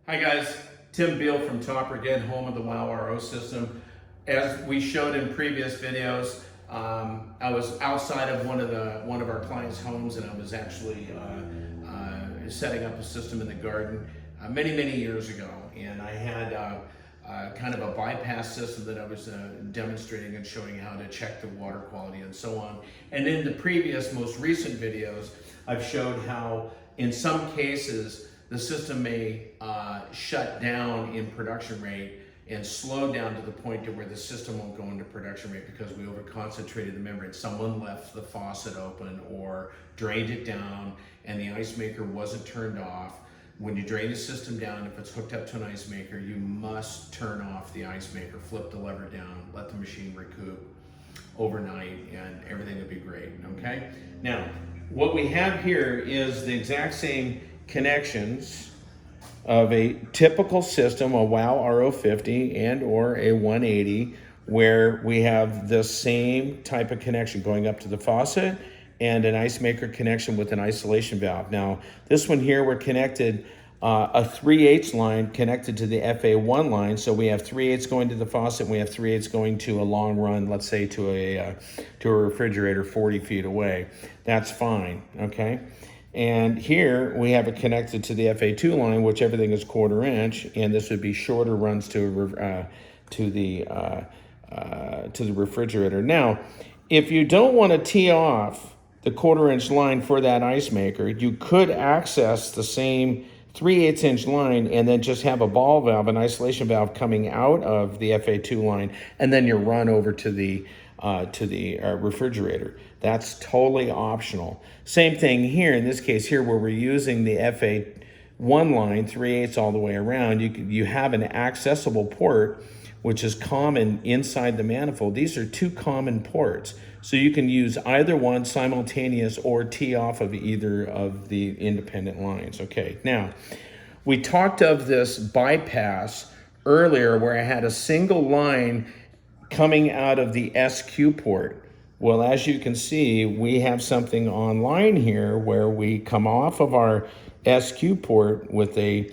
Hi guys, Tim Beal from Topper again, home of the WOW RO system. As we showed in previous videos, I was outside of one of our clients' homes, and I was actually setting up a system in the garden many years ago, and I had kind of a bypass system that I was demonstrating and showing how to check the water quality and so on. And in the previous, most recent videos, I've showed how in some cases the system may shut down in production rate and slow down to the point to where the system won't go into production rate because we over-concentrated the membrane. Someone left the faucet open or drained it down and the ice maker wasn't turned off. When you drain the system down, if it's hooked up to an ice maker, you must turn off the ice maker, flip the lever down, let the machine recoup overnight, and everything will be great, okay? Now, what we have here is the exact same connections of a typical system, a WOW RO50 and or a 180, where we have the same type of connection going up to the faucet and an ice maker connection with an isolation valve. Now, this one here, we're connected a 3/8 line connected to the FA1 line. So we have 3/8 going to the faucet, and we have 3/8 going to a long run, let's say to a refrigerator 40 feet away. That's fine, okay? And here we have it connected to the FA2 line, which everything is 1/4 inch, and this would be shorter runs to the refrigerator. Now, if you don't want to tee off the 1/4 inch line for that ice maker, you could access the same 3/8 inch line and then just have a ball valve, an isolation valve coming out of the FA2 line, and then you run over to the refrigerator. That's totally optional. Same thing here, in this case here, where we're using the FA1 line, 3/8 all the way around, you have an accessible port, which is common inside the manifold. These are two common ports. So you can use either one simultaneous or tee off of either of the independent lines. Okay, now, we talked of this bypass earlier where I had a single line coming out of the SQ port. Well, as you can see, we have something online here where we come off of our SQ port with a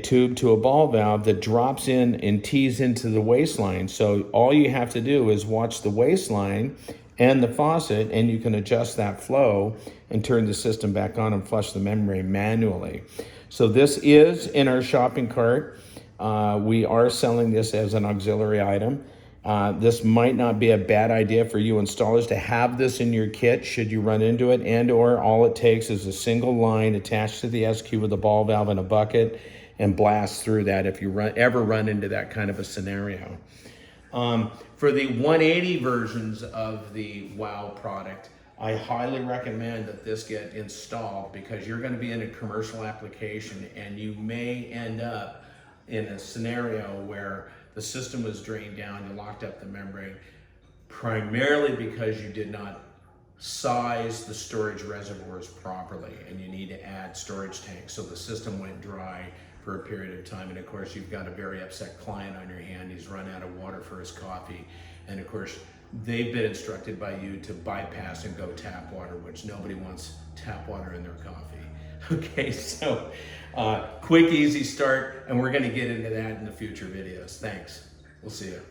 tube to a ball valve that drops in and tees into the waistline. So all you have to do is watch the waistline and the faucet, and you can adjust that flow and turn the system back on and flush the membrane manually. So this is in our shopping cart. We are selling this as an auxiliary item. This might not be a bad idea for you installers to have this in your kit should you run into it, and or all it takes is a single line attached to the SQ with a ball valve and a bucket and blast through that if you ever run into that kind of a scenario. For the 180 versions of the WOW product, I highly recommend that this get installed because you're going to be in a commercial application and you may end up in a scenario where the system was drained down, you locked up the membrane, primarily because you did not size the storage reservoirs properly and you need to add storage tanks. So the system went dry for a period of time, and of course you've got a very upset client on your hand. He's run out of water for his coffee, and of course they've been instructed by you to bypass and go tap water, which nobody wants tap water in their coffee. Okay, so quick, easy start, and we're going to get into that in the future videos. Thanks. We'll see you.